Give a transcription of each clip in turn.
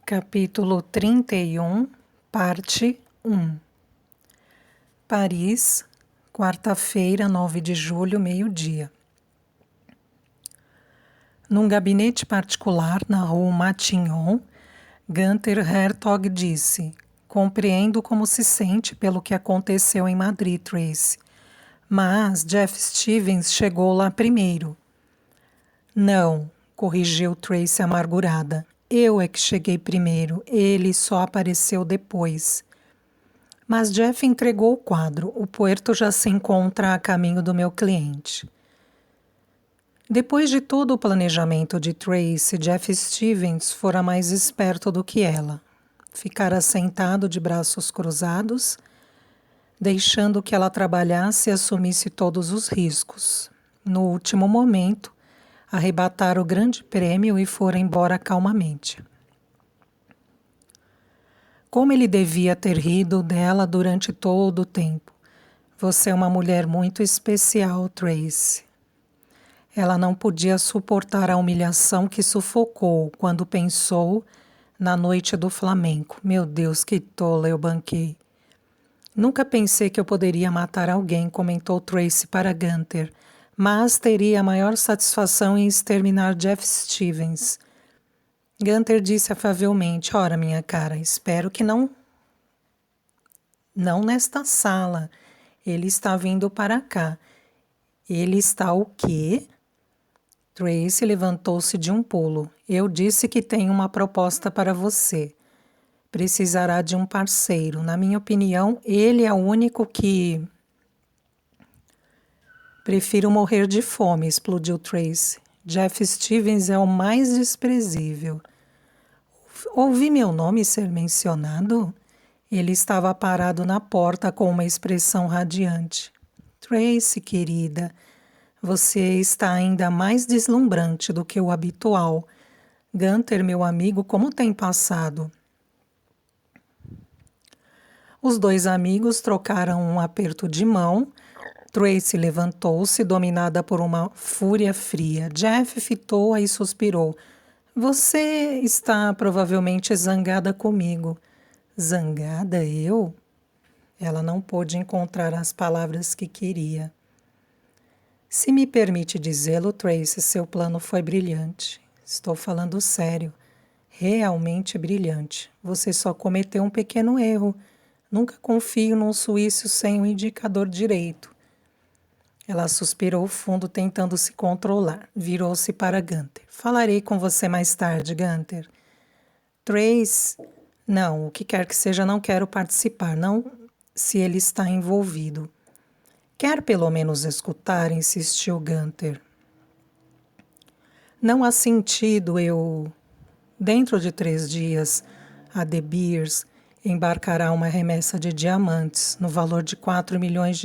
Capítulo 31, parte 1. Paris, quarta-feira, 9 de julho, meio-dia. Num gabinete particular na rua Matignon, Gunther Hertog disse: "Compreendo como se sente pelo que aconteceu em Madrid, Tracy. Mas Jeff Stevens chegou lá primeiro." "Não", corrigiu Tracy amargurada. "Eu é que cheguei primeiro, ele só apareceu depois." "Mas Jeff entregou o quadro. O puerto já se encontra a caminho do meu cliente." Depois de todo o planejamento de Tracy, Jeff Stevens fora mais esperto do que ela. Ficara sentado de braços cruzados, deixando que ela trabalhasse e assumisse todos os riscos. No último momento, arrebatara o grande prêmio e fora embora calmamente. Como ele devia ter rido dela durante todo o tempo. "Você é uma mulher muito especial, Tracy." Ela não podia suportar a humilhação que sufocou quando pensou na noite do flamenco. "Meu Deus, que tola, eu banquei." "Nunca pensei que eu poderia matar alguém", comentou Tracy para Gunther, "mas teria a maior satisfação em exterminar Jeff Stevens." Gunther disse afavelmente: "Ora, minha cara, espero que não nesta sala. Ele está vindo para cá." "Ele está o quê?" Tracy levantou-se de um pulo. "Eu disse que tenho uma proposta para você. Precisará de um parceiro. Na minha opinião, ele é o único que..." "Prefiro morrer de fome", explodiu Tracy. "Jeff Stevens é o mais desprezível." "Ouvi meu nome ser mencionado?" Ele estava parado na porta com uma expressão radiante. "Tracy, querida, você está ainda mais deslumbrante do que o habitual. Gunther, meu amigo, como tem passado?" Os dois amigos trocaram um aperto de mão. Tracy levantou-se, dominada por uma fúria fria. Jeff fitou-a e suspirou. "Você está provavelmente zangada comigo." "Zangada, eu?" Ela não pôde encontrar as palavras que queria. "Se me permite dizê-lo, Tracy, seu plano foi brilhante. Estou falando sério. Realmente brilhante. Você só cometeu um pequeno erro. Nunca confio num suíço sem um indicador direito." Ela suspirou fundo, tentando se controlar. Virou-se para Gunther. "Falarei com você mais tarde, Gunther." "Trace..." "Não, o que quer que seja, não quero participar, não se ele está envolvido." "Quer pelo menos escutar?" insistiu Gunther. "Não há sentido eu... Dentro de 3 dias, a De Beers embarcará uma remessa de diamantes no valor de $4 milhões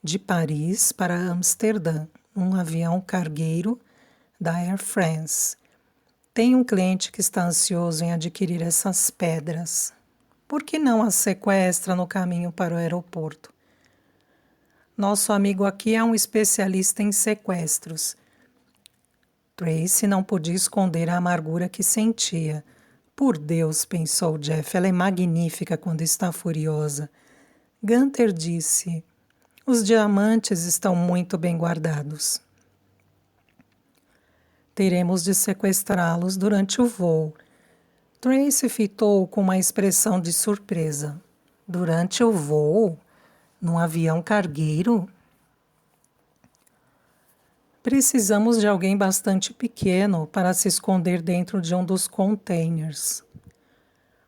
de Paris para Amsterdã, um avião cargueiro da Air France. Tem um cliente que está ansioso em adquirir essas pedras. Por que não as sequestra no caminho para o aeroporto? Nosso amigo aqui é um especialista em sequestros." Tracy não podia esconder a amargura que sentia. "Por Deus", pensou Jeff, "ela é magnífica quando está furiosa." Gunther disse: "Os diamantes estão muito bem guardados. Teremos de sequestrá-los durante o voo." Tracy fitou com uma expressão de surpresa. "Durante o voo? Num avião cargueiro?" "Precisamos de alguém bastante pequeno para se esconder dentro de um dos containers.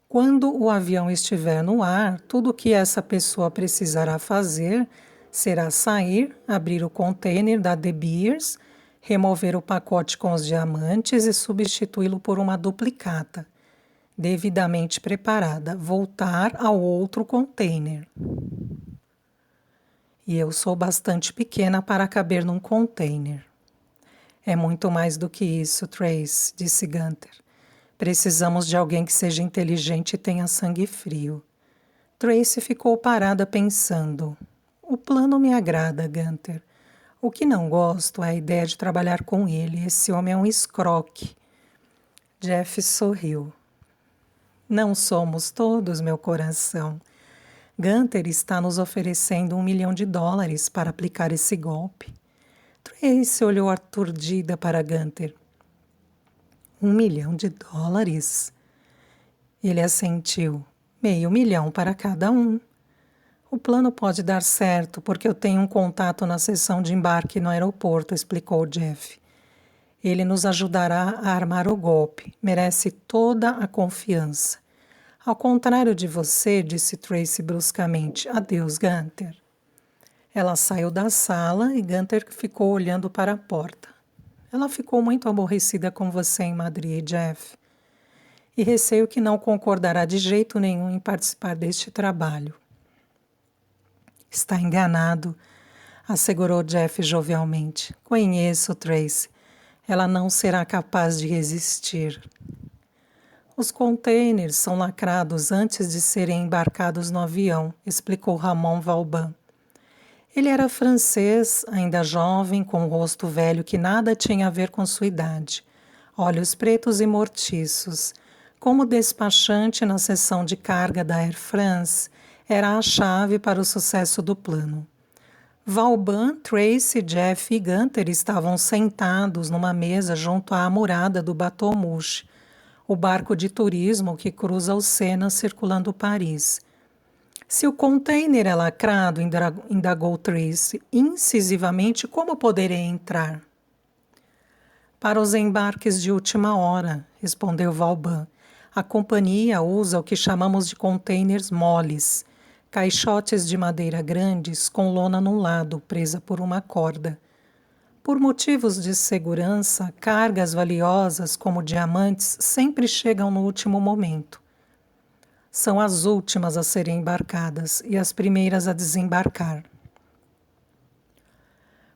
Quando o avião estiver no ar, tudo o que essa pessoa precisará fazer será sair, abrir o container da De Beers, remover o pacote com os diamantes e substituí-lo por uma duplicata, devidamente preparada, voltar ao outro container. E eu sou bastante pequena para caber num container." "É muito mais do que isso, Trace", disse Gunther. "Precisamos de alguém que seja inteligente e tenha sangue frio." Tracy ficou parada pensando. "O plano me agrada, Gunther. O que não gosto é a ideia de trabalhar com ele. Esse homem é um escroque." Jeff sorriu. Não somos todos, meu coração. Gunther está nos oferecendo $1 milhão para aplicar esse golpe. Tracy olhou aturdida para Gunther. $1 milhão? Ele assentiu. $500 mil para cada um. O plano pode dar certo porque eu tenho um contato na seção de embarque no aeroporto, explicou Jeff. Ele nos ajudará a armar o golpe. Merece toda a confiança. Ao contrário de você, disse Tracy bruscamente. Adeus, Gunther. Ela saiu da sala e Gunther ficou olhando para a porta. Ela ficou muito aborrecida com você em Madrid, Jeff. E receio que não concordará de jeito nenhum em participar deste trabalho. Está enganado, assegurou Jeff jovialmente. Conheço Tracy. Ela não será capaz de resistir. Os containers são lacrados antes de serem embarcados no avião, explicou Ramon Valban. Ele era francês, ainda jovem, com um rosto velho que nada tinha a ver com sua idade, olhos pretos e mortiços. Como despachante na seção de carga da Air France, era a chave para o sucesso do plano. Valban, Tracy, Jeff e Gunther estavam sentados numa mesa junto à amurada do Bateau Mouche, o barco de turismo que cruza o Sena circulando Paris. Se o container é lacrado, indagou Tracy, incisivamente, como poderei entrar? Para os embarques de última hora, respondeu Valban. A companhia usa o que chamamos de containers moles, caixotes de madeira grandes com lona num lado, presa por uma corda. Por motivos de segurança, cargas valiosas como diamantes sempre chegam no último momento. São as últimas a serem embarcadas e as primeiras a desembarcar.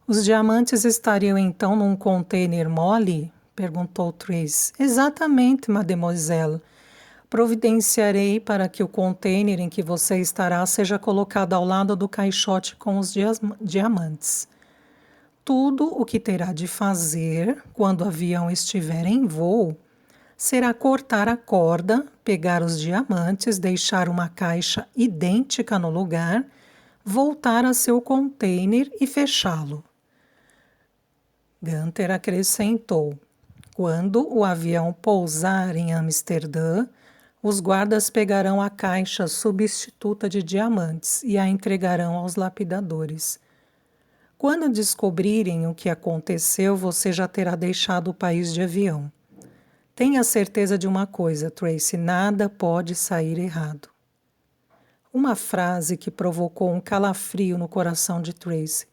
Os diamantes estariam então num container mole? Perguntou Tracy. Exatamente, mademoiselle. Providenciarei para que o container em que você estará seja colocado ao lado do caixote com os diamantes. Tudo o que terá de fazer quando o avião estiver em voo será cortar a corda, pegar os diamantes, deixar uma caixa idêntica no lugar, voltar a seu container e fechá-lo. Gunther acrescentou: quando o avião pousar em Amsterdã, os guardas pegarão a caixa substituta de diamantes e a entregarão aos lapidadores. Quando descobrirem o que aconteceu, você já terá deixado o país de avião. Tenha certeza de uma coisa, Tracy, nada pode sair errado. Uma frase que provocou um calafrio no coração de Tracy.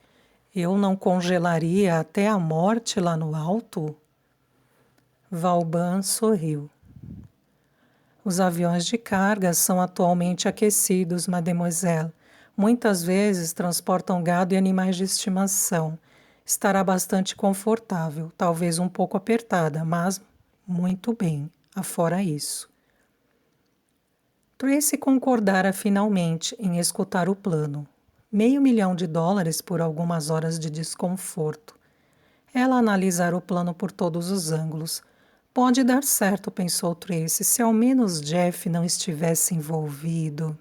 Eu não congelaria até a morte lá no alto? Valban sorriu. Os aviões de carga são atualmente aquecidos, mademoiselle. Muitas vezes transportam gado e animais de estimação. Estará bastante confortável, talvez um pouco apertada, mas muito bem, afora isso. Tracy concordara finalmente em escutar o plano. $500 mil por algumas horas de desconforto. Ela analisara o plano por todos os ângulos. Pode dar certo, pensou Tracy, se ao menos Jeff não estivesse envolvido.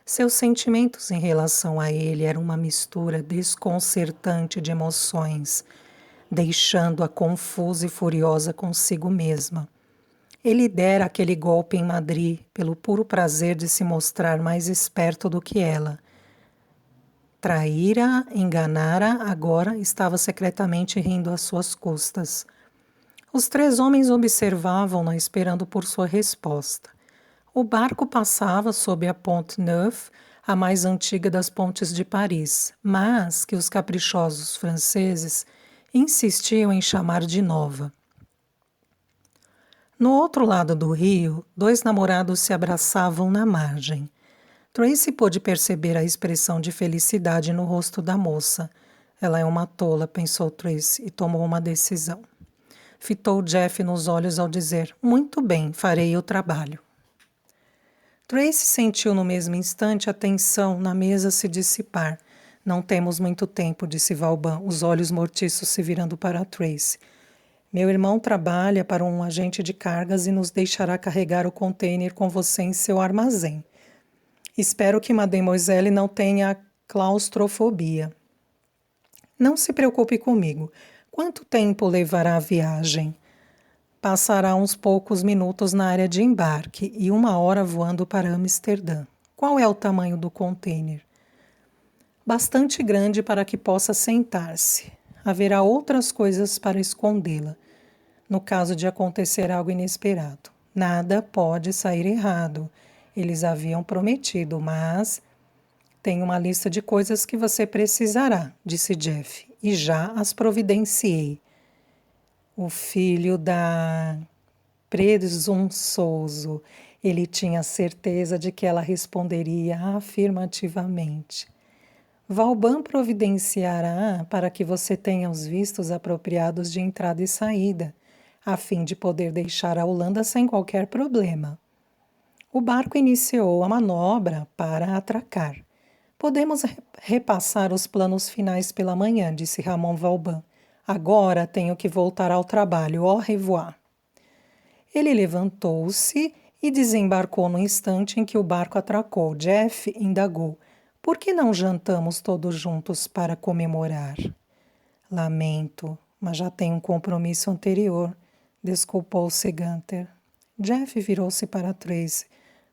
Seus sentimentos em relação a ele eram uma mistura desconcertante de emoções, deixando-a confusa e furiosa consigo mesma. Ele dera aquele golpe em Madrid pelo puro prazer de se mostrar mais esperto do que ela. Traíra, enganara, agora estava secretamente rindo às suas custas. Os 3 homens observavam-na esperando por sua resposta. O barco passava sob a Pont Neuf, a mais antiga das pontes de Paris, mas que os caprichosos franceses insistiam em chamar de Nova. No outro lado do rio, 2 namorados se abraçavam na margem. Tracy pôde perceber a expressão de felicidade no rosto da moça. Ela é uma tola, pensou Tracy, e tomou uma decisão. Fitou Jeff nos olhos ao dizer, muito bem, farei o trabalho. Tracy sentiu no mesmo instante a tensão na mesa se dissipar. Não temos muito tempo, disse Valban, os olhos mortiços se virando para Tracy. Meu irmão trabalha para um agente de cargas e nos deixará carregar o container com você em seu armazém. Espero que Mademoiselle não tenha claustrofobia. Não se preocupe comigo. Quanto tempo levará a viagem? Passará uns poucos minutos na área de embarque e 1 hora voando para Amsterdã. Qual é o tamanho do container? Bastante grande para que possa sentar-se. Haverá outras coisas para escondê-la, no caso de acontecer algo inesperado. Nada pode sair errado. Eles haviam prometido, mas tem uma lista de coisas que você precisará, disse Jeff, e já as providenciei. O filho da presunçoso. Ele tinha certeza de que ela responderia afirmativamente. Vauban providenciará para que você tenha os vistos apropriados de entrada e saída, a fim de poder deixar a Holanda sem qualquer problema. O barco iniciou a manobra para atracar. Podemos repassar os planos finais pela manhã, disse Ramon Vauban. Agora tenho que voltar ao trabalho. Au revoir. Ele levantou-se e desembarcou no instante em que o barco atracou. Jeff indagou. Por que não jantamos todos juntos para comemorar? Lamento, mas já tenho um compromisso anterior, desculpou-se Gunther. Jeff virou-se para Tracy.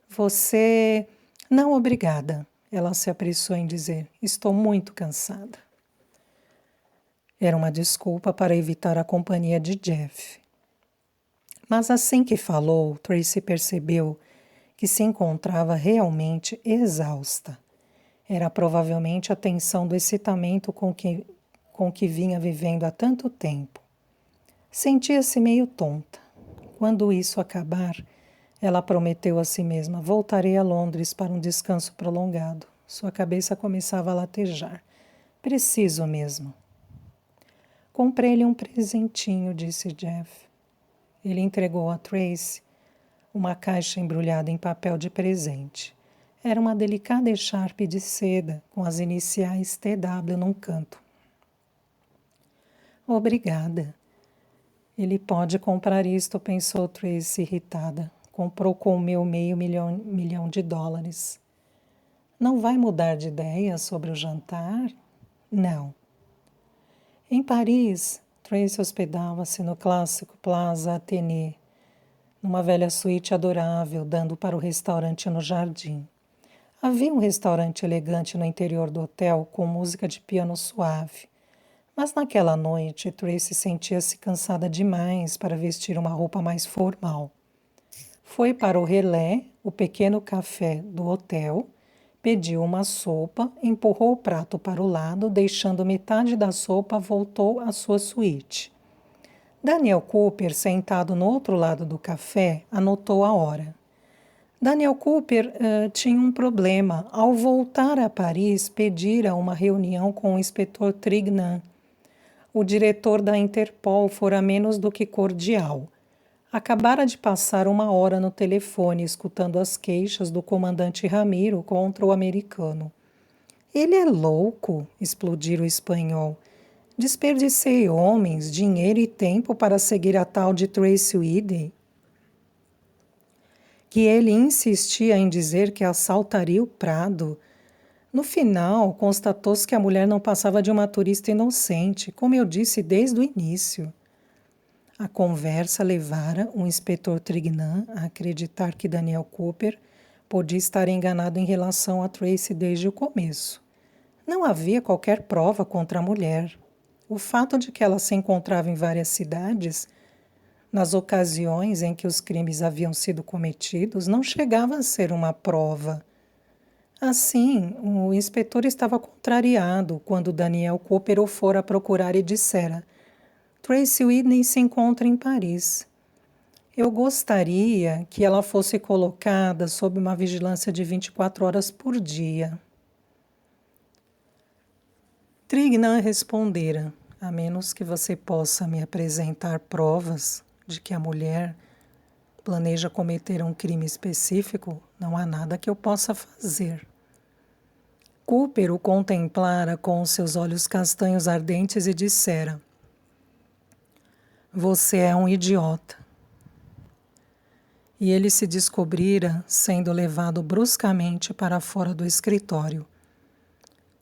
Você... Não, obrigada, ela se apressou em dizer. Estou muito cansada. Era uma desculpa para evitar a companhia de Jeff. Mas assim que falou, Tracy percebeu que se encontrava realmente exausta. Era provavelmente a tensão do excitamento com que vinha vivendo há tanto tempo. Sentia-se meio tonta. Quando isso acabar, ela prometeu a si mesma: voltarei a Londres para um descanso prolongado. Sua cabeça começava a latejar. Preciso mesmo. Comprei-lhe um presentinho, disse Jeff. Ele entregou a Tracy uma caixa embrulhada em papel de presente. Era uma delicada echarpe de seda com as iniciais TW num canto. Obrigada. Ele pode comprar isto, pensou Tracy irritada. Comprou com o meu milhão de dólares. Não vai mudar de ideia sobre o jantar? Não. Em Paris, Tracy hospedava-se no clássico Plaza Athénée, numa velha suíte adorável, dando para o restaurante no jardim. Havia um restaurante elegante no interior do hotel, com música de piano suave. Mas naquela noite, Tracy sentia-se cansada demais para vestir uma roupa mais formal. Foi para o Relais, o pequeno café do hotel, pediu uma sopa, empurrou o prato para o lado, deixando metade da sopa, voltou à sua suíte. Daniel Cooper, sentado no outro lado do café, anotou a hora. Daniel Cooper tinha um problema. Ao voltar a Paris, pedira uma reunião com o inspetor Trignan. O diretor da Interpol fora menos do que cordial. Acabara de passar 1 hora no telefone, escutando as queixas do comandante Ramiro contra o americano. Ele é louco, explodiu o espanhol. Desperdicei homens, dinheiro e tempo para seguir a tal de Tracy Whidden, que ele insistia em dizer que assaltaria o Prado. No final, constatou-se que a mulher não passava de uma turista inocente, como eu disse desde o início. A conversa levara o inspetor Trignan a acreditar que Daniel Cooper podia estar enganado em relação a Tracy desde o começo. Não havia qualquer prova contra a mulher. O fato de que ela se encontrava em várias cidades, nas ocasiões em que os crimes haviam sido cometidos, não chegava a ser uma prova. Assim, o inspetor estava contrariado quando Daniel Cooper o fora procurar e dissera: Tracy Whidden se encontra em Paris. Eu gostaria que ela fosse colocada sob uma vigilância de 24 horas por dia. Trignan respondera: a menos que você possa me apresentar provas de que a mulher planeja cometer um crime específico, não há nada que eu possa fazer. Cooper o contemplara com seus olhos castanhos ardentes e dissera: Você é um idiota. E ele se descobrira sendo levado bruscamente para fora do escritório.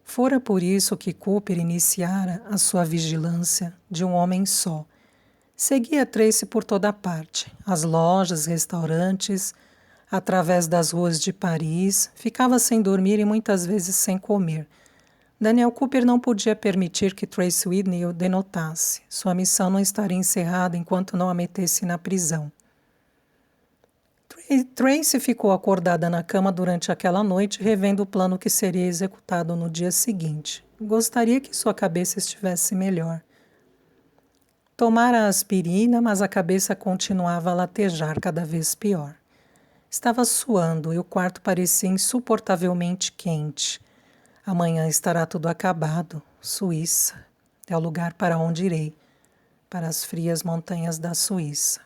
Fora por isso que Cooper iniciara a sua vigilância de um homem só. Seguia Tracy por toda parte, as lojas, restaurantes, através das ruas de Paris, ficava sem dormir e muitas vezes sem comer. Daniel Cooper não podia permitir que Tracy Whitney o denotasse. Sua missão não estaria encerrada enquanto não a metesse na prisão. Tracy ficou acordada na cama durante aquela noite, revendo o plano que seria executado no dia seguinte. Gostaria que sua cabeça estivesse melhor. Tomara a aspirina, mas a cabeça continuava a latejar cada vez pior. Estava suando e o quarto parecia insuportavelmente quente. Amanhã estará tudo acabado. Suíça. É o lugar para onde irei. Para as frias montanhas da Suíça.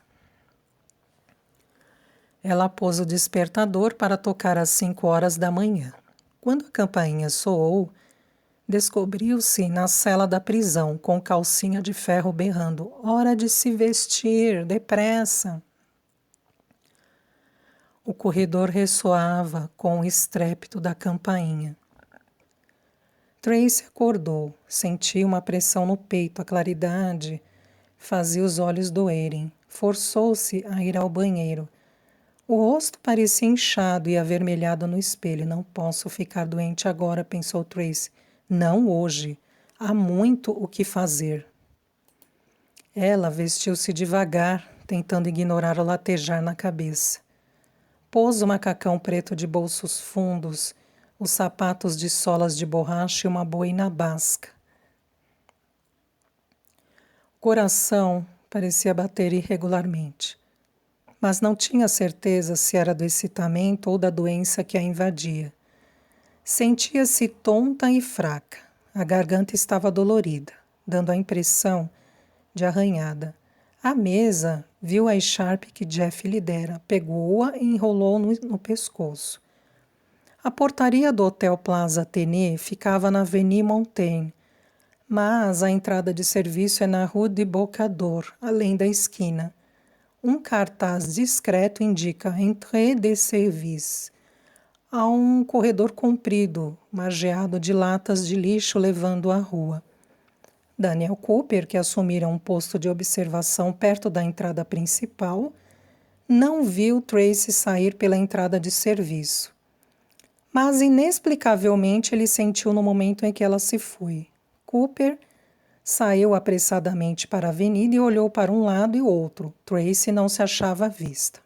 Ela pôs o despertador para tocar às 5 horas da manhã. Quando a campainha soou, descobriu-se na cela da prisão, com calcinha de ferro berrando: "Hora de se vestir, depressa!" O corredor ressoava com o estrépito da campainha. Tracy acordou, sentiu uma pressão no peito, a claridade fazia os olhos doerem. Forçou-se a ir ao banheiro. O rosto parecia inchado e avermelhado no espelho. Não posso ficar doente agora, pensou Tracy. Não hoje. Há muito o que fazer. Ela vestiu-se devagar, tentando ignorar o latejar na cabeça. Pôs o macacão preto de bolsos fundos, os sapatos de solas de borracha e uma boina basca. O coração parecia bater irregularmente, mas não tinha certeza se era do excitamento ou da doença que a invadia. Sentia-se tonta e fraca. A garganta estava dolorida, dando a impressão de arranhada. À mesa, viu a echarpe que Jeff lhe dera, pegou-a e enrolou no pescoço. A portaria do Hotel Plaza Athénée ficava na Avenue Montaigne, mas a entrada de serviço é na Rue de Bocador, além da esquina. Um cartaz discreto indica Entrée de Service. Há um corredor comprido, margeado de latas de lixo levando à rua. Daniel Cooper, que assumira um posto de observação perto da entrada principal, não viu Tracy sair pela entrada de serviço. Mas, inexplicavelmente, ele sentiu no momento em que ela se foi. Cooper saiu apressadamente para a avenida e olhou para um lado e outro. Tracy não se achava à vista.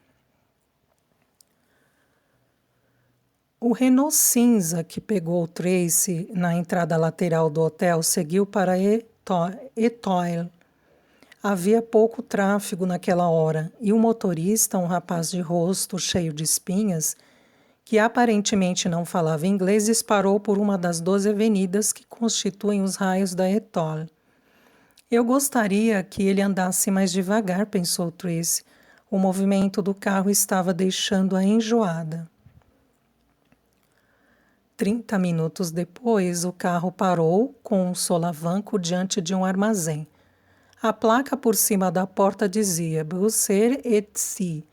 O Renault cinza que pegou Tracy na entrada lateral do hotel seguiu para Étoile. Havia pouco tráfego naquela hora e o motorista, um rapaz de rosto cheio de espinhas, que aparentemente não falava inglês, disparou por uma das 12 avenidas que constituem os raios da Étoile. Eu gostaria que ele andasse mais devagar, pensou Tracy. O movimento do carro estava deixando-a enjoada. 30 minutos depois, o carro parou com um solavanco diante de um armazém. A placa por cima da porta dizia Brusser et Cie.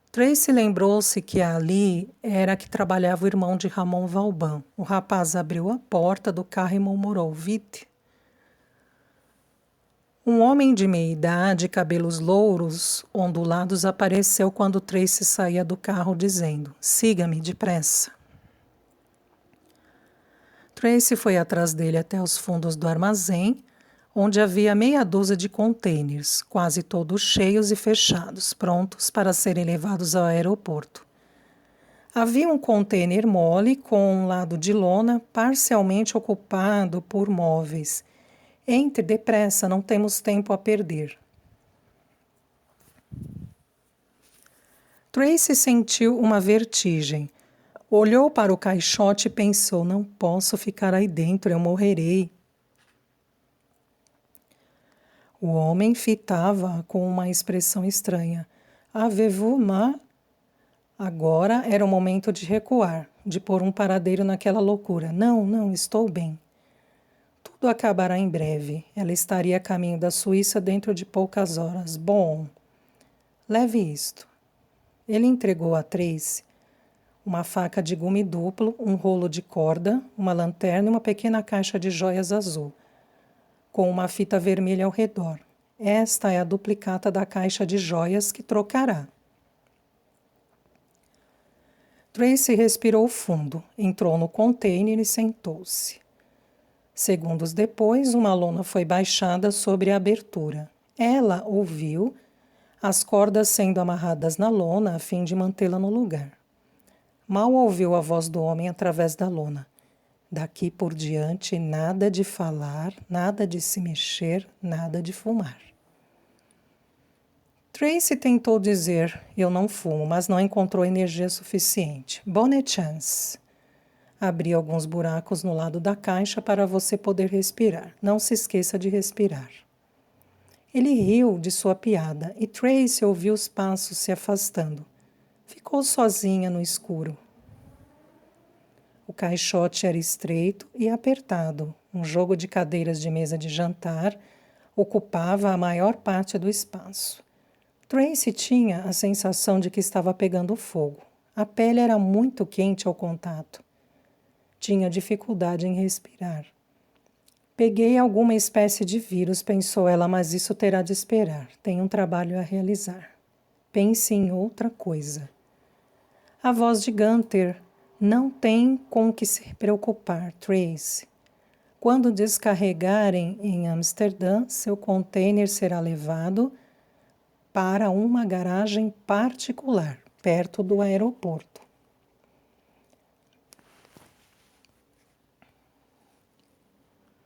Tracy lembrou-se que ali era que trabalhava o irmão de Ramon Valban. O rapaz abriu a porta do carro e murmurou: "Vite." Um homem de meia-idade, cabelos louros, ondulados, apareceu quando Tracy saía do carro, dizendo: "Siga-me depressa." Tracy foi atrás dele até os fundos do armazém, onde havia meia dúzia de contêineres, quase todos cheios e fechados, prontos para serem levados ao aeroporto. Havia um contêiner mole com um lado de lona parcialmente ocupado por móveis. "Entre depressa, não temos tempo a perder." Tracy sentiu uma vertigem. Olhou para o caixote e pensou: "Não posso ficar aí dentro, eu morrerei." O homem fitava com uma expressão estranha. "Avez-vous mal?" Agora era o momento de recuar, de pôr um paradeiro naquela loucura. Não, estou bem." Tudo acabará em breve. Ela estaria a caminho da Suíça dentro de poucas horas. Bom, leve isto. Ele entregou a Tracy uma faca de gume duplo, um rolo de corda, uma lanterna e uma pequena caixa de joias azul, com uma fita vermelha ao redor. Esta é a duplicata da caixa de joias que trocará. Tracy respirou fundo, entrou no container e sentou-se. Segundos depois, uma lona foi baixada sobre a abertura. Ela ouviu as cordas sendo amarradas na lona a fim de mantê-la no lugar. Mal ouviu a voz do homem através da lona. Daqui por diante, nada de falar, nada de se mexer, nada de fumar. Tracy tentou dizer, eu não fumo, mas não encontrou energia suficiente. Bonne chance. Abri alguns buracos no lado da caixa para você poder respirar. Não se esqueça de respirar. Ele riu de sua piada e Tracy ouviu os passos se afastando. Ficou sozinha no escuro. O caixote era estreito e apertado. Um jogo de cadeiras de mesa de jantar ocupava a maior parte do espaço. Tracy tinha a sensação de que estava pegando fogo. A pele era muito quente ao contato. Tinha dificuldade em respirar. Peguei alguma espécie de vírus, pensou ela, mas isso terá de esperar. Tem um trabalho a realizar. Pense em outra coisa. A voz de Gunther: não tem com o que se preocupar, Tracy. Quando descarregarem em Amsterdã, seu container será levado para uma garagem particular, perto do aeroporto.